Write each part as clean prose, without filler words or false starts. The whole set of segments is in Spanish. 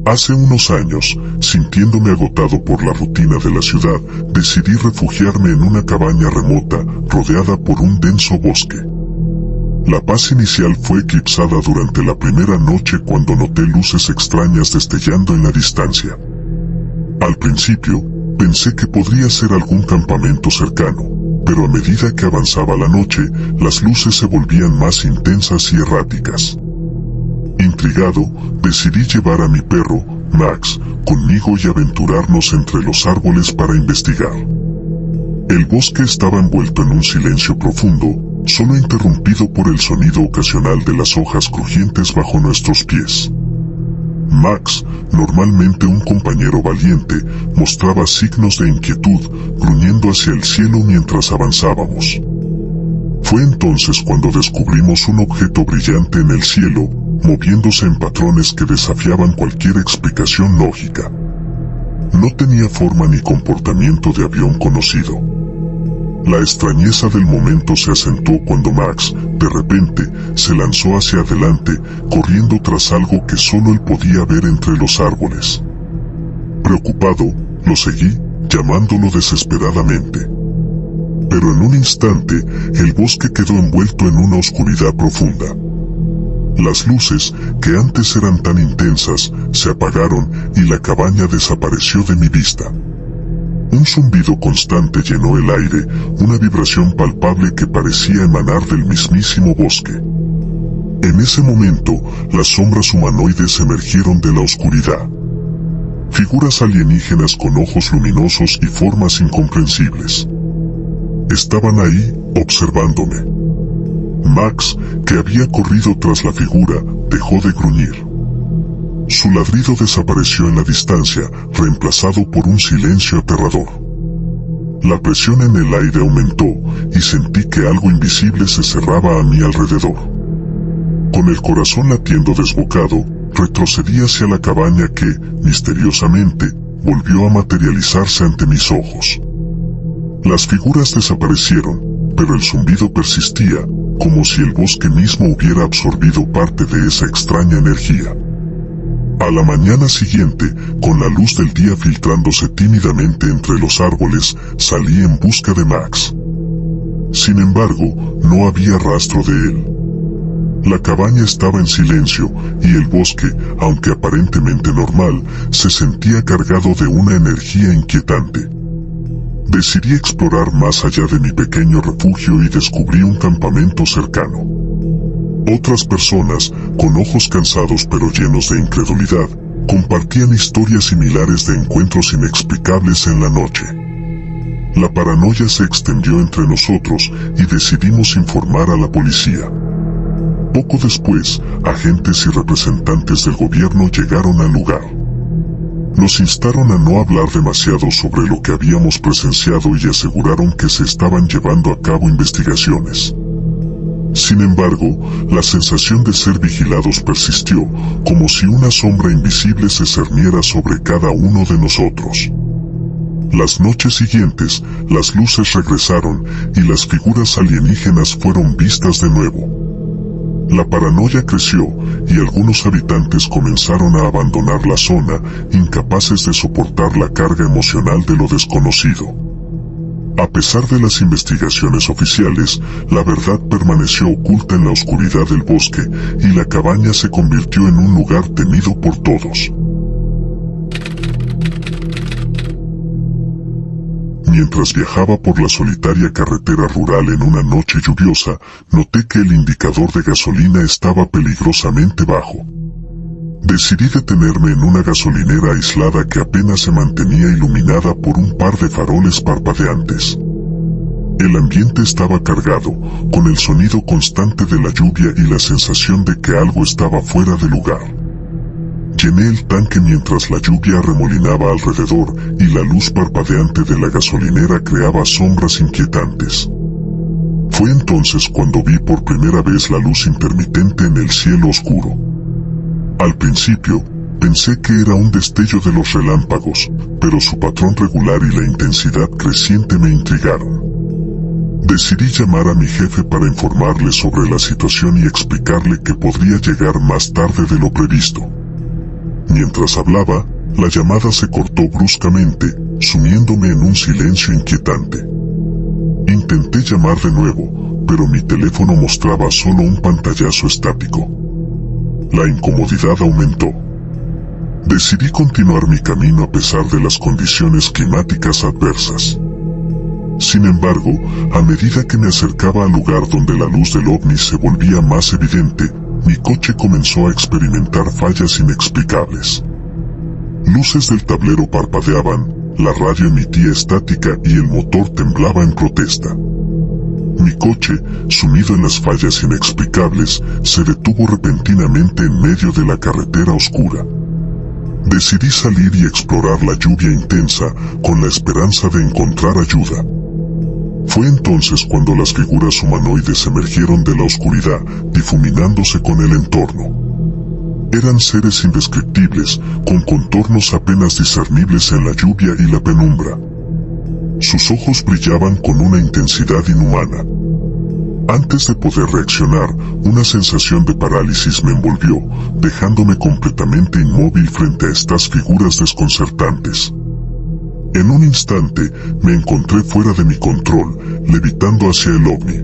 Hace unos años, sintiéndome agotado por la rutina de la ciudad, decidí refugiarme en una cabaña remota, rodeada por un denso bosque. La paz inicial fue eclipsada durante la primera noche cuando noté luces extrañas destellando en la distancia. Al principio, pensé que podría ser algún campamento cercano, pero a medida que avanzaba la noche, las luces se volvían más intensas y erráticas. Intrigado, decidí llevar a mi perro, Max, conmigo y aventurarnos entre los árboles para investigar. El bosque estaba envuelto en un silencio profundo, solo interrumpido por el sonido ocasional de las hojas crujientes bajo nuestros pies. Max, normalmente un compañero valiente, mostraba signos de inquietud, gruñendo hacia el cielo mientras avanzábamos. Fue entonces cuando descubrimos un objeto brillante en el cielo, moviéndose en patrones que desafiaban cualquier explicación lógica. No tenía forma ni comportamiento de avión conocido. La extrañeza del momento se acentuó cuando Max, de repente, se lanzó hacia adelante, corriendo tras algo que solo él podía ver entre los árboles. Preocupado, lo seguí, llamándolo desesperadamente. Pero en un instante, el bosque quedó envuelto en una oscuridad profunda. Las luces, que antes eran tan intensas, se apagaron y la cabaña desapareció de mi vista. Un zumbido constante llenó el aire, una vibración palpable que parecía emanar del mismísimo bosque. En ese momento, las sombras humanoides emergieron de la oscuridad. Figuras alienígenas con ojos luminosos y formas incomprensibles. Estaban ahí, observándome. Max, que había corrido tras la figura, dejó de gruñir. Su ladrido desapareció en la distancia, reemplazado por un silencio aterrador. La presión en el aire aumentó, y sentí que algo invisible se cerraba a mi alrededor. Con el corazón latiendo desbocado, retrocedí hacia la cabaña que, misteriosamente, volvió a materializarse ante mis ojos. Las figuras desaparecieron, pero el zumbido persistía, como si el bosque mismo hubiera absorbido parte de esa extraña energía. A la mañana siguiente, con la luz del día filtrándose tímidamente entre los árboles, salí en busca de Max. Sin embargo, no había rastro de él. La cabaña estaba en silencio, y el bosque, aunque aparentemente normal, se sentía cargado de una energía inquietante. Decidí explorar más allá de mi pequeño refugio y descubrí un campamento cercano. Otras personas, con ojos cansados pero llenos de incredulidad, compartían historias similares de encuentros inexplicables en la noche. La paranoia se extendió entre nosotros y decidimos informar a la policía. Poco después, agentes y representantes del gobierno llegaron al lugar. Nos instaron a no hablar demasiado sobre lo que habíamos presenciado y aseguraron que se estaban llevando a cabo investigaciones. Sin embargo, la sensación de ser vigilados persistió, como si una sombra invisible se cerniera sobre cada uno de nosotros. Las noches siguientes, las luces regresaron y las figuras alienígenas fueron vistas de nuevo. La paranoia creció y algunos habitantes comenzaron a abandonar la zona, incapaces de soportar la carga emocional de lo desconocido. A pesar de las investigaciones oficiales, la verdad permaneció oculta en la oscuridad del bosque y la cabaña se convirtió en un lugar temido por todos. Mientras viajaba por la solitaria carretera rural en una noche lluviosa, noté que el indicador de gasolina estaba peligrosamente bajo. Decidí detenerme en una gasolinera aislada que apenas se mantenía iluminada por un par de faroles parpadeantes. El ambiente estaba cargado, con el sonido constante de la lluvia y la sensación de que algo estaba fuera de lugar. Llené el tanque mientras la lluvia arremolinaba alrededor y la luz parpadeante de la gasolinera creaba sombras inquietantes. Fue entonces cuando vi por primera vez la luz intermitente en el cielo oscuro. Al principio, pensé que era un destello de los relámpagos, pero su patrón regular y la intensidad creciente me intrigaron. Decidí llamar a mi jefe para informarle sobre la situación y explicarle que podría llegar más tarde de lo previsto. Mientras hablaba, la llamada se cortó bruscamente, sumiéndome en un silencio inquietante. Intenté llamar de nuevo, pero mi teléfono mostraba solo un pantallazo estático. La incomodidad aumentó. Decidí continuar mi camino a pesar de las condiciones climáticas adversas. Sin embargo, a medida que me acercaba al lugar donde la luz del ovni se volvía más evidente, mi coche comenzó a experimentar fallas inexplicables. Luces del tablero parpadeaban, la radio emitía estática y el motor temblaba en protesta. Mi coche, sumido en las fallas inexplicables, se detuvo repentinamente en medio de la carretera oscura. Decidí salir y explorar la lluvia intensa, con la esperanza de encontrar ayuda. Fue entonces cuando las figuras humanoides emergieron de la oscuridad, difuminándose con el entorno. Eran seres indescriptibles, con contornos apenas discernibles en la lluvia y la penumbra. Sus ojos brillaban con una intensidad inhumana. Antes de poder reaccionar, una sensación de parálisis me envolvió, dejándome completamente inmóvil frente a estas figuras desconcertantes. En un instante, me encontré fuera de mi control, levitando hacia el ovni.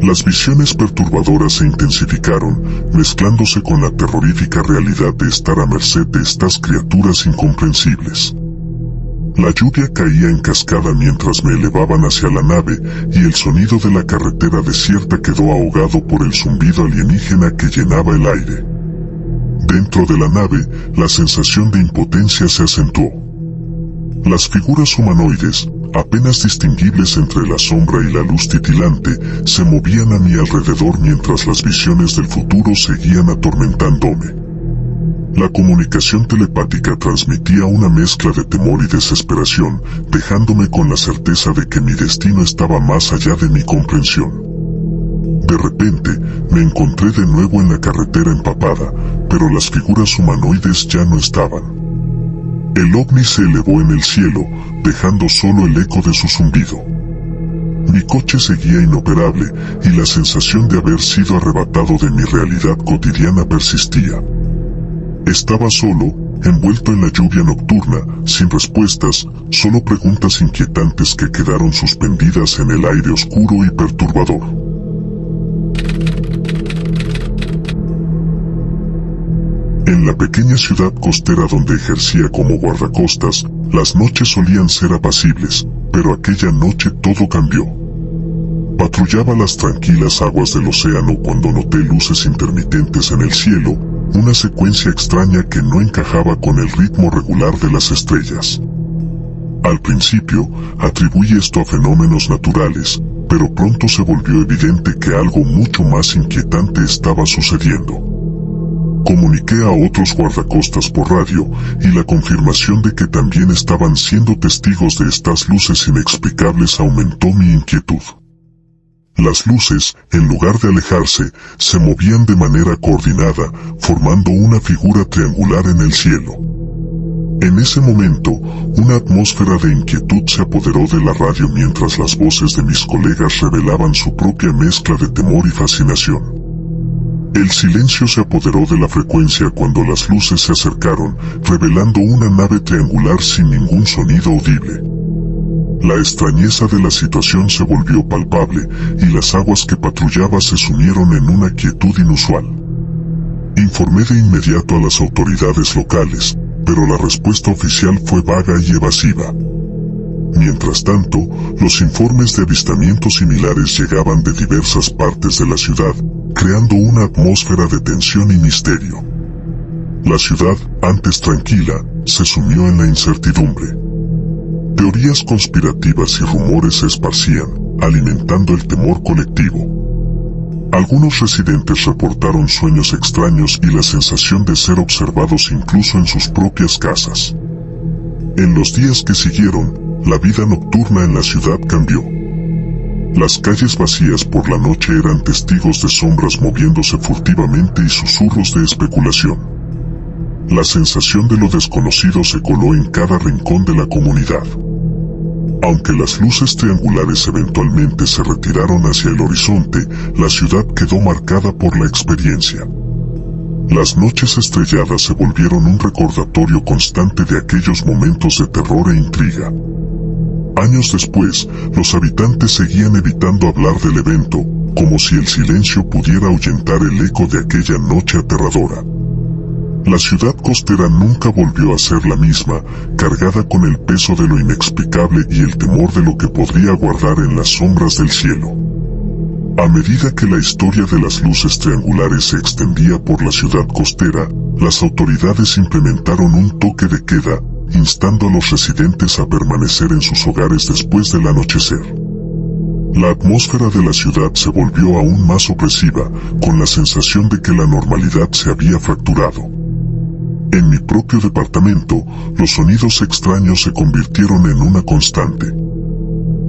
Las visiones perturbadoras se intensificaron, mezclándose con la terrorífica realidad de estar a merced de estas criaturas incomprensibles. La lluvia caía en cascada mientras me elevaban hacia la nave, y el sonido de la carretera desierta quedó ahogado por el zumbido alienígena que llenaba el aire. Dentro de la nave, la sensación de impotencia se acentuó. Las figuras humanoides, apenas distinguibles entre la sombra y la luz titilante, se movían a mi alrededor mientras las visiones del futuro seguían atormentándome. La comunicación telepática transmitía una mezcla de temor y desesperación, dejándome con la certeza de que mi destino estaba más allá de mi comprensión. De repente, me encontré de nuevo en la carretera empapada, pero las figuras humanoides ya no estaban. El ovni se elevó en el cielo, dejando solo el eco de su zumbido. Mi coche seguía inoperable, y la sensación de haber sido arrebatado de mi realidad cotidiana persistía. Estaba solo, envuelto en la lluvia nocturna, sin respuestas, solo preguntas inquietantes que quedaron suspendidas en el aire oscuro y perturbador. En la pequeña ciudad costera donde ejercía como guardacostas, las noches solían ser apacibles, pero aquella noche todo cambió. Patrullaba las tranquilas aguas del océano cuando noté luces intermitentes en el cielo, una secuencia extraña que no encajaba con el ritmo regular de las estrellas. Al principio, atribuí esto a fenómenos naturales, pero pronto se volvió evidente que algo mucho más inquietante estaba sucediendo. Comuniqué a otros guardacostas por radio, y la confirmación de que también estaban siendo testigos de estas luces inexplicables aumentó mi inquietud. Las luces, en lugar de alejarse, se movían de manera coordinada, formando una figura triangular en el cielo. En ese momento, una atmósfera de inquietud se apoderó de la radio mientras las voces de mis colegas revelaban su propia mezcla de temor y fascinación. El silencio se apoderó de la frecuencia cuando las luces se acercaron, revelando una nave triangular sin ningún sonido audible. La extrañeza de la situación se volvió palpable, y las aguas que patrullaba se sumieron en una quietud inusual. Informé de inmediato a las autoridades locales, pero la respuesta oficial fue vaga y evasiva. Mientras tanto, los informes de avistamientos similares llegaban de diversas partes de la ciudad, creando una atmósfera de tensión y misterio. La ciudad, antes tranquila, se sumió en la incertidumbre. Teorías conspirativas y rumores se esparcían, alimentando el temor colectivo. Algunos residentes reportaron sueños extraños y la sensación de ser observados incluso en sus propias casas. En los días que siguieron, la vida nocturna en la ciudad cambió. Las calles vacías por la noche eran testigos de sombras moviéndose furtivamente y susurros de especulación. La sensación de lo desconocido se coló en cada rincón de la comunidad. Aunque las luces triangulares eventualmente se retiraron hacia el horizonte, la ciudad quedó marcada por la experiencia. Las noches estrelladas se volvieron un recordatorio constante de aquellos momentos de terror e intriga. Años después, los habitantes seguían evitando hablar del evento, como si el silencio pudiera ahuyentar el eco de aquella noche aterradora. La ciudad costera nunca volvió a ser la misma, cargada con el peso de lo inexplicable y el temor de lo que podría guardar en las sombras del cielo. A medida que la historia de las luces triangulares se extendía por la ciudad costera, las autoridades implementaron un toque de queda, instando a los residentes a permanecer en sus hogares después del anochecer. La atmósfera de la ciudad se volvió aún más opresiva, con la sensación de que la normalidad se había fracturado. En mi propio departamento, los sonidos extraños se convirtieron en una constante.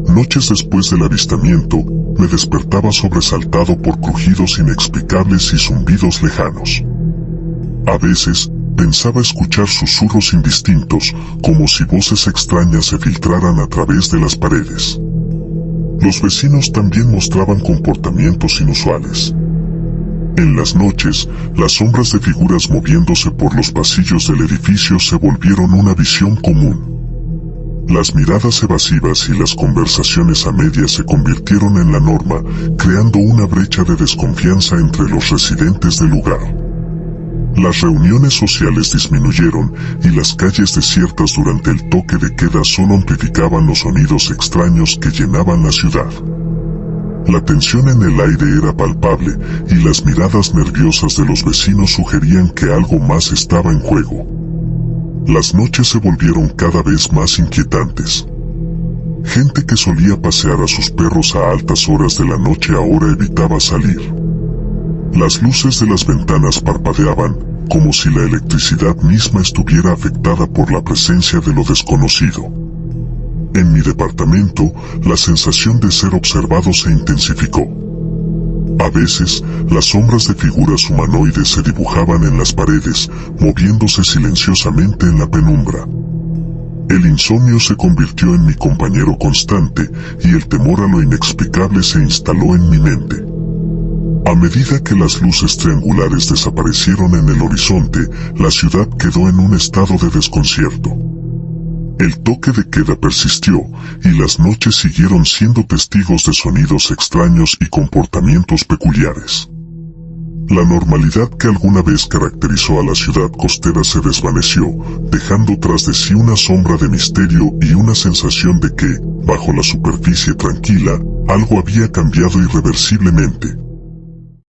Noches después del avistamiento, me despertaba sobresaltado por crujidos inexplicables y zumbidos lejanos. A veces, pensaba escuchar susurros indistintos, como si voces extrañas se filtraran a través de las paredes. Los vecinos también mostraban comportamientos inusuales. En las noches, las sombras de figuras moviéndose por los pasillos del edificio se volvieron una visión común. Las miradas evasivas y las conversaciones a medias se convirtieron en la norma, creando una brecha de desconfianza entre los residentes del lugar. Las reuniones sociales disminuyeron y las calles desiertas durante el toque de queda solo amplificaban los sonidos extraños que llenaban la ciudad. La tensión en el aire era palpable y las miradas nerviosas de los vecinos sugerían que algo más estaba en juego. Las noches se volvieron cada vez más inquietantes. Gente que solía pasear a sus perros a altas horas de la noche ahora evitaba salir. Las luces de las ventanas parpadeaban, como si la electricidad misma estuviera afectada por la presencia de lo desconocido. En mi departamento, la sensación de ser observado se intensificó. A veces, las sombras de figuras humanoides se dibujaban en las paredes, moviéndose silenciosamente en la penumbra. El insomnio se convirtió en mi compañero constante, y el temor a lo inexplicable se instaló en mi mente. A medida que las luces triangulares desaparecieron en el horizonte, la ciudad quedó en un estado de desconcierto. El toque de queda persistió, y las noches siguieron siendo testigos de sonidos extraños y comportamientos peculiares. La normalidad que alguna vez caracterizó a la ciudad costera se desvaneció, dejando tras de sí una sombra de misterio y una sensación de que, bajo la superficie tranquila, algo había cambiado irreversiblemente.